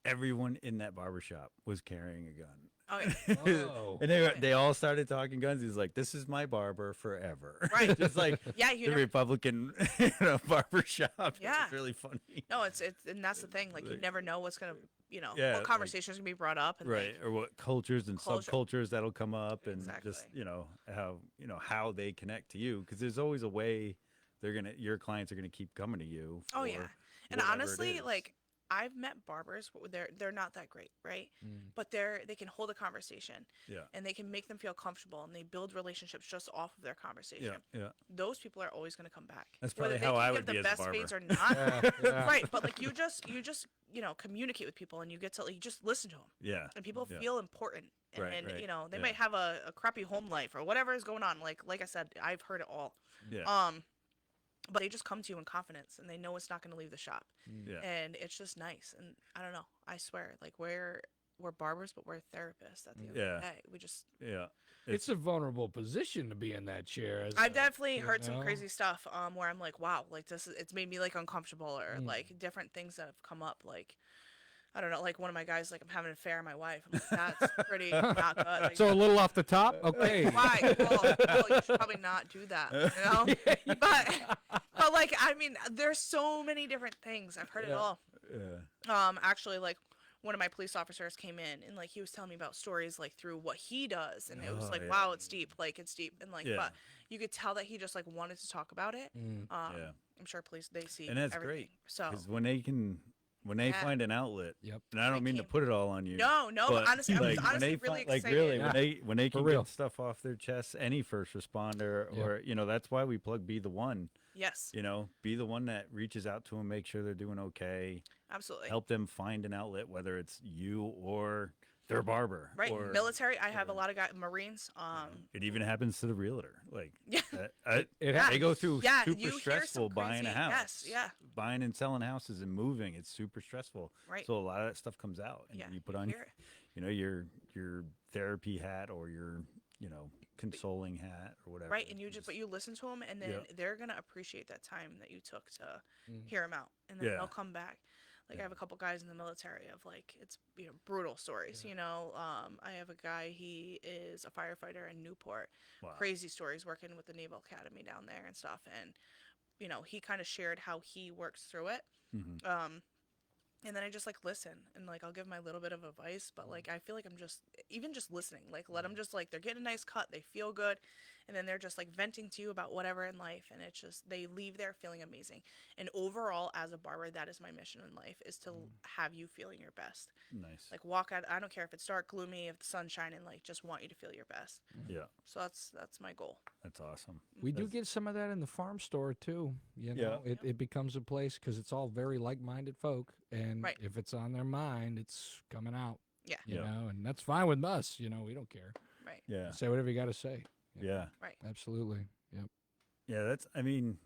everyone in that barbershop was carrying a gun. Oh, yeah. Whoa. And they all started talking guns. He's like, "This is my barber forever." Right. Just like Yeah, you the know. Republican barbershop. Yeah. It's really funny. No, it's and that's the thing. Like you Like- never know what's gonna, Yeah, what like- conversations gonna be brought up, and Right, or what cultures and Culture. subcultures that'll come up, and just Exactly. how they connect to you, because there's always a way your clients are gonna keep coming to you. Oh for yeah, and whatever it honestly, is. like I've met barbers, they're not that great, right? But they can hold a conversation, Yeah. and they can make them feel comfortable, and they build relationships just off of their conversation. Yeah. Those people are always going to come back. That's Whether probably they how can I give would the be as a best barber. fades or not, Yeah. right? But like you just communicate with people, and you get to you just listen to them, Yeah. and people Yeah. feel important. Right, And right, they yeah. might have a crappy home life or whatever is going on. Like I said, I've heard it all. Yeah. But they just come to you in confidence, and they know it's not going to leave the shop, Yeah. and it's just nice. And I don't know, I swear, like we're barbers, but we're therapists at the end of Yeah. the day. We just Yeah. It's a vulnerable position to be in that chair. I've definitely heard you some know? crazy stuff where I'm like, wow, like it's made me like uncomfortable, or like different things that have come up, like I don't know, like one of my guys, like I'm having an affair with my wife. I'm like, that's pretty not good. Like, So a little off the top, okay. why? Well, you should probably not do that, But like, I mean, there's so many different things. I've heard it Yeah. all. Yeah. Actually, like one of my police officers came in, and like he was telling me about stories like through what he does, and it was Oh, like, yeah. wow, it's deep, like it's deep, and like, Yeah. but you could tell that he just like wanted to talk about it. Yeah. I'm sure police they see And that's everything. great. So Because when they can when they Yeah. find an outlet, Yep. and I don't mean to came- put it all on you. No, no, but honestly, I was like, honestly when really like excited. really Yeah. when they For can real. get stuff off their chests, any first responder Yep. or that's why we plug Be the One. Yes, Be the one that reaches out to them, make sure they're doing okay, absolutely. help them find an outlet, whether it's you or their barber. Right, Or military. I have a lot of guys, Marines. it even happens to the realtor. Like Yeah. they go through Yeah, super you hear some stressful buying a crazy- house. yes, yeah. Buying and selling houses and moving, it's super stressful. Right. So a lot of that stuff comes out, and Yeah, you put you on, hear it. your therapy hat or your consoling hat or whatever. Right, and but you listen to them, and then Yeah. they're gonna appreciate that time that you took to Mm. hear them out, and then Yeah. they'll come back. Like I have a couple guys in the military of like it's brutal stories. I have a guy, he is a firefighter in Newport. Wow. Crazy stories working with the Naval Academy down there and stuff, and he kind of shared how he works through it. Mhm. And then I just like listen and like I'll give my little bit of advice, but like I feel like I'm just even just listening, like let them just like they're getting a nice cut, they feel good, and then they're just like venting to you about whatever in life, and it's just they leave there feeling amazing. And overall, as a barber, that is my mission in life is to have you feeling your best. Nice. Like walk out, I don't care if it's dark, gloomy, if the sun's shining, like just want you to feel your best. Yeah, So that's my goal. that's awesome. We do That's- get some of that in the farm store too. Yeah. It becomes a place because it's all very like-minded folk, and Right. if it's on their mind, it's coming out. Yeah. You Yeah. know, and that's fine with us. We don't care. Right. Yeah. Say whatever you got to say. Yeah. Right. Absolutely. Yep. Yeah, that's, I mean,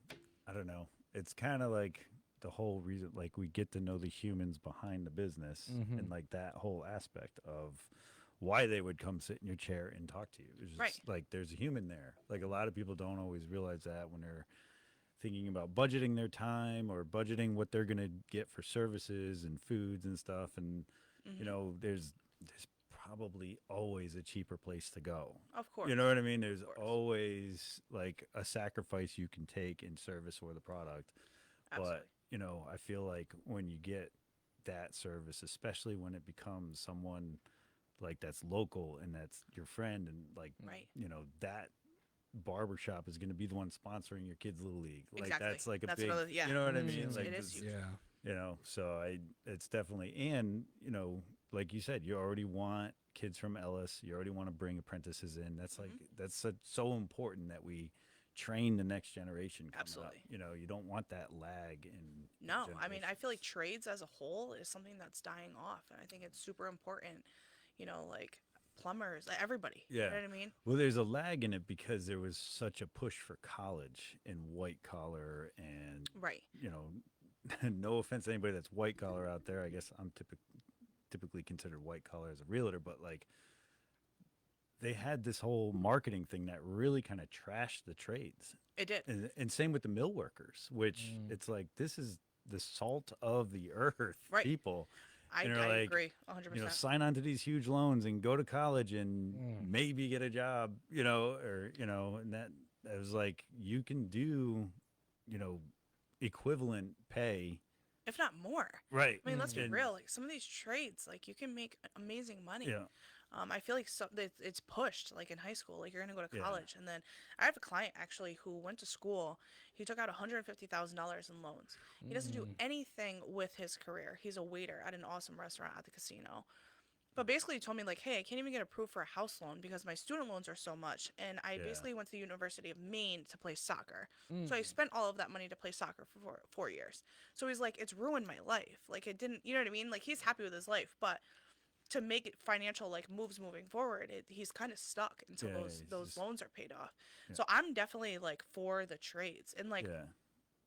I don't know. It's kind of like the whole reason, like, we get to know the humans behind the business Mhm. and, like, that whole aspect of why they would come sit in your chair and talk to you. It's just, Right. like, there's a human there. Like, a lot of people don't always realize that when they're thinking about budgeting their time or budgeting what they're going to get for services and foods and stuff. And, there's probably always a cheaper place to go. Of course. You know what I mean? There's course. always like a sacrifice you can take in service or the product. Absolutely. But, I feel like when you get that service, especially when it becomes someone like that's local and that's your friend and like, Right. that barbershop is going to be the one sponsoring your kids' little league. Like Exactly. that's like a That's big, another- yeah. you know what I Mm. mean? Like It is this- huge. Yeah. so it's definitely, and, like you said, you already want kids from Ellis, you already want to bring apprentices in. That's like, that's so important that we train the next generation coming Absolutely. up. You don't want that lag in No, I mean, I feel like generations. trades as a whole is something that's dying off, and I think it's super important. Like plumbers, like everybody. You Yeah. know what I mean? Well, there's a lag in it because there was such a push for college and white collar and, Right. no offense to anybody that's white collar out there. I guess I'm typically considered white collar as a realtor, but like they had this whole marketing thing that really kind of trashed the trades. It did. And same with the mill workers, which Mm. it's like, this is the salt of the earth, Right. people. I and they're like, agree 100%. Sign on to these huge loans and go to college and Mm. maybe get a job, and that was like, you can do, equivalent pay. If not more. Right. I mean, let's be And- real. Like some of these trades, like you can make amazing money. Yeah. I feel like it's pushed like in high school. Like you're gonna go to Yeah. college, and then I have a client actually who went to school. He took out $150,000 in loans. He doesn't do anything with his career. He's a waiter at an awesome restaurant at the casino. But basically, he told me like, hey, I can't even get approved for a house loan because my student loans are so much, and I Yeah. basically went to the University of Maine to play soccer. So I spent all of that money to play soccer for 4 years. So he's like, it's ruined my life. Like it didn't, you know what I mean? Like he's happy with his life, but to make it financial like moves moving forward, he's kind of stuck until Yeah, those he's those just- loans are paid off. Yeah. So I'm definitely like for the trades and like Yeah.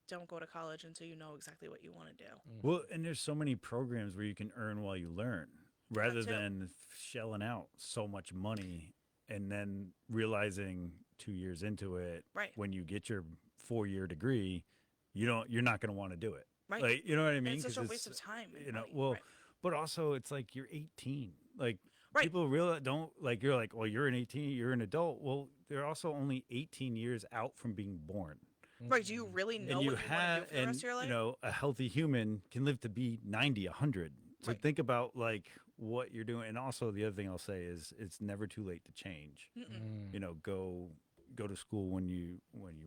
don't go to college until you know exactly what you want to do. Well, and there's so many programs where you can earn while you learn rather too. than shelling out so much money and then realizing 2 years into it, Right. when you get your 4-year degree, you're not going to want to do it. Right. Like, you know what I And mean? it's such 'Cause a waste of time. And money. well, right. but also it's like you're 18. Like Right. people realize don't like you're like, well, you're an 18, you're an adult. Well, they're also only 18 years out from being born. Right. Do you really know And what you you want to do have, for the rest of your life? a healthy human can live to be 90, 100. So Right. think about like what you're doing. And also the other thing I'll say is it's never too late to change. Mm-mm. Go, go to school when you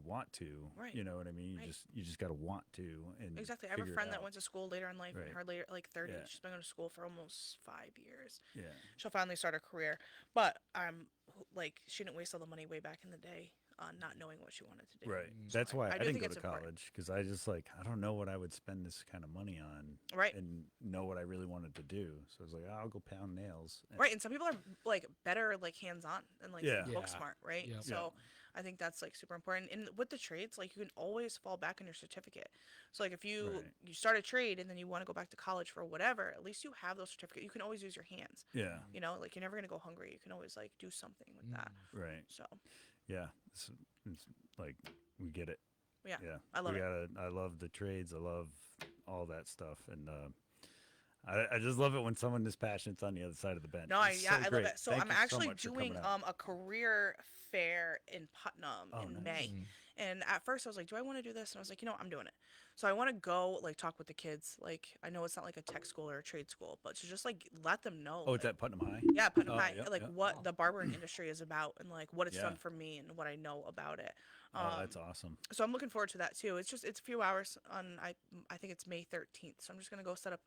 want to. Right. You know what I mean? You Right. just got to want to. And Exactly. I have a figure it friend that out. went to school later in life, Right. in her later, like 30s. Yeah. She's been going to school for almost 5 years. Yeah. She'll finally start her career. But like, she didn't waste all the money way back in the day on not knowing what she wanted to do. Right. So That's why I do didn't think go it's to important. college, because I just like, I don't know what I would spend this kind of money on, Right. and know what I really wanted to do. So I was like, I'll go pound nails. Right, and some people are like better like hands-on and like Yeah. book Yeah. smart, right? Yep. So I think that's like super important. And with the trades, like you can always fall back on your certificate. So like if you Right. you start a trade and then you want to go back to college for whatever, at least you have those certificates. You can always use your hands. Yeah. You know, like you're never gonna go hungry. You can always like do something with that. Right. So Yeah. It's like we get it. yeah, Yeah. I love we it. I love the trades. I love all that stuff, and I just love it when someone is passionate's on the other side of the bench. No, It's so I love great. it. So Thank I'm you so actually much for doing coming out. a career fair in Putnam Oh, in nice. May. And at first I was like, do I want to do this? And I was like, I'm doing it. So I want to go like talk with the kids. Like I know it's not like a tech school or a trade school, but to just like let them know. Oh, it's like, at Putnam High. yeah, Putnam Oh, High, yep, like yep. what the barbering industry is about and like what it's Yeah. done for me and what I know about it. Oh, that's awesome. So I'm looking forward to that too. It's a few hours on I think it's May 13th. So I'm just gonna go set up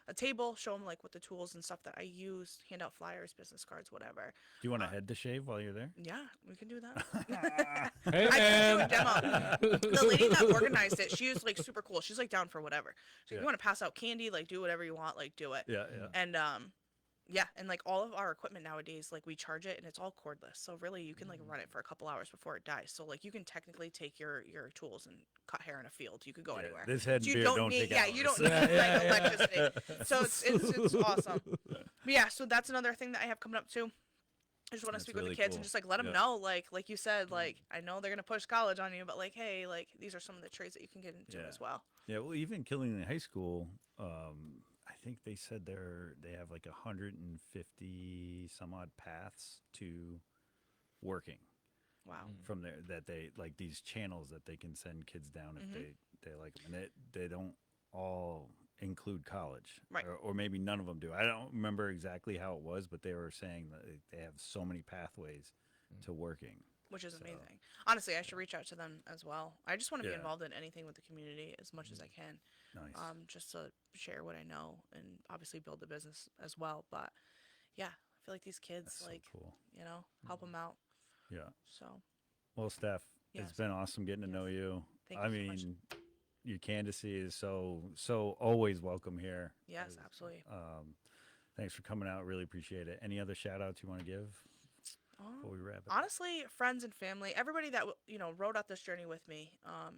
a table, show them like what the tools and stuff that I use, hand out flyers, business cards, whatever. Do you want a head to shave while you're there? Yeah, we can do that. Hey, I can do a man. demo. The lady that organized it, she is like super cool. She's like down for whatever. So if Yeah. you want to pass out candy, like do whatever you want, like do it. Yeah, yeah. And yeah, and like all of our equipment nowadays, like we charge it and it's all cordless. So really you can like run it for a couple hours before it dies. So like you can technically take your tools and cut hair in a field. You could go Yeah, anywhere. this head and You beard don't don't need take yeah, you hours. don't need Yeah, like yeah. electricity. So it's awesome. But yeah, so that's another thing that I have coming up too. I just want to That's speak with really the kids cool. and just like let them Yeah. know, like you said, like I know they're gonna push college on you, but like hey, like these are some of the trades that you can get into Yeah. as well. Yeah, well, even Killing High School, I think they said they have like 150 some odd paths to working Wow. from there, that they like these channels that they can send kids down if they like them, and they don't all include college, Right. or maybe none of them do. I don't remember exactly how it was, but they were saying that they have so many pathways to working. Which is amazing. Honestly, I should reach out to them as well. I just want to be Yeah. involved in anything with the community as much as I can. Nice. Just to share what I know and obviously build the business as well. But yeah, I feel like these kids, That's so like, cool. help them out. Yeah. So Well, Steph, Yes. it's been awesome getting to know you. Thank I you so much. mean, your candidacy is so always welcome here. yes, absolutely. Thanks for coming out. Really appreciate it. Any other shout outs you want to give before we wrap it? Honestly, friends and family, everybody that rode out this journey with me.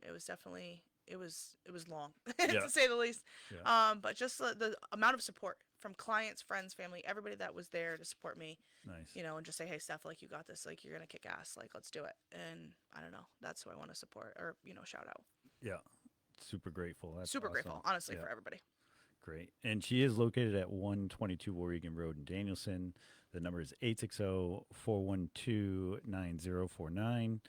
It was definitely it was long Yeah. to say the least. Yeah. But just the amount of support from clients, friends, family, everybody that was there to support me. Nice. And just say, hey, Steph, like you got this, like you're gonna kick ass, like let's do it. And I don't know, that's who I want to support or shout out. Yeah. Super grateful. That's Super awesome. grateful, honestly, Yeah. for everybody. Great. And she is located at 122 Warrigan Road in Danielson. The number is 860-412-9049.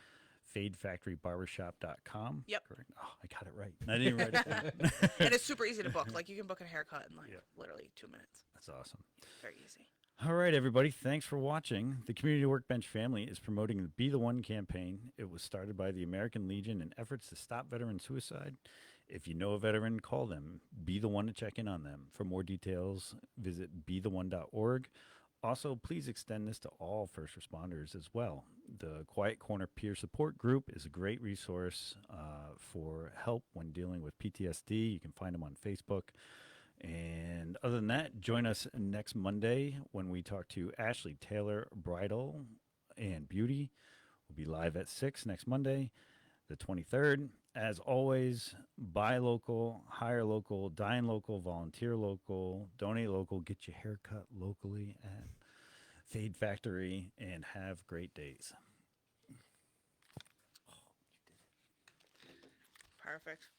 FadeFactoryBarbershop.com. Yep. Correct. Oh, I got it right. I didn't write it down. And it's super easy to book. Like you can book a haircut in like Yeah. literally 2 minutes. That's awesome. Very easy. All right, everybody. Thanks for watching. The Community Workbench family is promoting the Be the One campaign. It was started by the American Legion in efforts to stop veteran suicide. If you know a veteran, call them. Be the one to check in on them. For more details, visit betheone.org. Also, please extend this to all first responders as well. The Quiet Corner Peer Support Group is a great resource for help when dealing with PTSD. You can find them on Facebook. And other than that, join us next Monday when we talk to Ashley Taylor, Bridal and Beauty. We'll be live at 6 next Monday, the 23rd. As always, buy local, hire local, dine local, volunteer local, donate local, get your hair cut locally at Fade Factory, and have great days. Perfect.